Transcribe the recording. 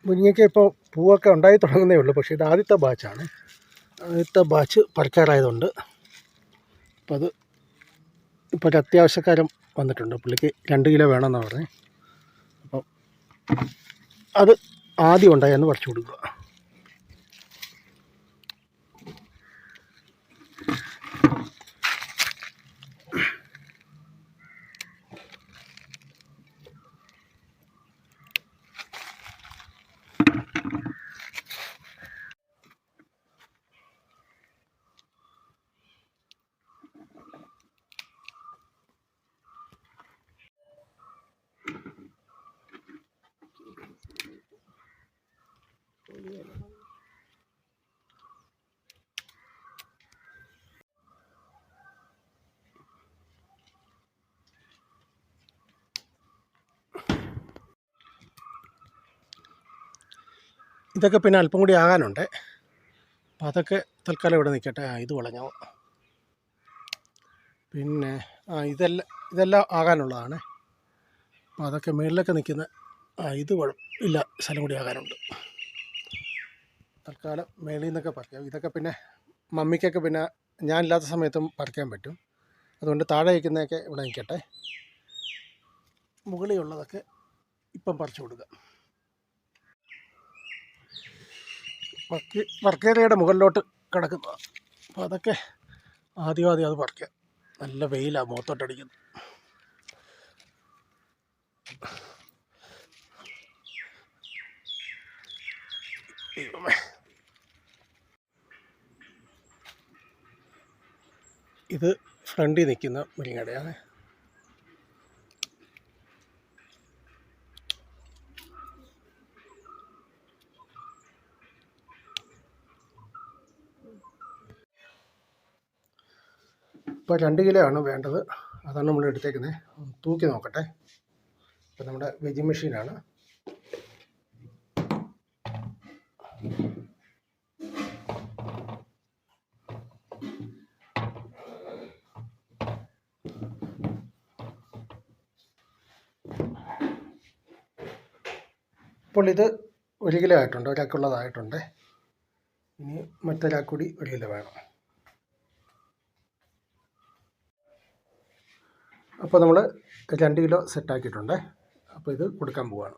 മുരിങ്ങയ്ക്ക് ഇപ്പോൾ പൂവൊക്കെ ഉണ്ടായി തുടങ്ങുന്നേ ഉള്ളൂ. പക്ഷേ ഇത് ആദ്യത്തെ ബാച്ചാണ്. ആദ്യത്തെ ബാച്ച് പറിക്കാറായതുകൊണ്ട് അപ്പോൾ അത് ഇപ്പോൾ ഒരു അത്യാവശ്യക്കാരൻ വന്നിട്ടുണ്ട്. പുള്ളിക്ക് 2 കിലോ വേണമെന്നാണ് പറഞ്ഞത്. അപ്പം അത് ആദ്യം ഉണ്ടായെന്ന് പറിച്ചു കൊടുക്കുക. ഇതൊക്കെ പിന്നെ അല്പം കൂടി ആകാനുണ്ട്. അപ്പോൾ അതൊക്കെ തൽക്കാലം ഇവിടെ നിൽക്കട്ടെ. ഇത് വളഞ്ഞോ. പിന്നെ ഇതെല്ലാം ആകാനുള്ളതാണ്. അപ്പോൾ അതൊക്കെ മുകളിലൊക്കെ നിൽക്കുന്ന ഇത് ഇല്ല, സ്ഥലം കൂടി ആകാനുണ്ട്. തൽക്കാലം മേളിൽ നിന്നൊക്കെ പറിക്കാം. ഇതൊക്കെ പിന്നെ മമ്മിക്കൊക്കെ പിന്നെ ഞാനില്ലാത്ത സമയത്തും പറിക്കാൻ പറ്റും. അതുകൊണ്ട് താഴെ വയ്ക്കുന്നതൊക്കെ ഇവിടെ നിൽക്കട്ടെ. മുകളിലുള്ളതൊക്കെ ഇപ്പം പറിച്ചു കൊടുക്കുക. വർക്കേരിയയുടെ മുകളിലോട്ട് കിടക്കുക. അപ്പോൾ അതൊക്കെ ആദ്യം അത് പറിക്കുക. നല്ല വെയിലാണ് മുഖത്തോട്ടടിക്കുന്നത്. ഇത് ഫ്രണ്ടിൽ നിൽക്കുന്ന മുരിങ്ങയുടെയാണ്. ഇപ്പോൾ 2 കിലോ ആണ് വേണ്ടത്. അതാണ് നമ്മൾ എടുത്തേക്കുന്നത്. തൂക്കി നോക്കട്ടെ. ഇപ്പം നമ്മുടെ വെജിങ് മെഷീനാണ്. ഇപ്പോൾ ഇത് 1 കിലോ ആയിട്ടുണ്ട്. ഒരാൾക്കുള്ളതായിട്ടുണ്ട്. ഇനി മറ്റൊരാൾക്ക് കൂടി 1 കിലോ വേണം. അപ്പോൾ നമ്മൾ 2 കിലോ സെറ്റാക്കിയിട്ടുണ്ട്. അപ്പോൾ ഇത് കൊടുക്കാൻ പോവുകയാണ്.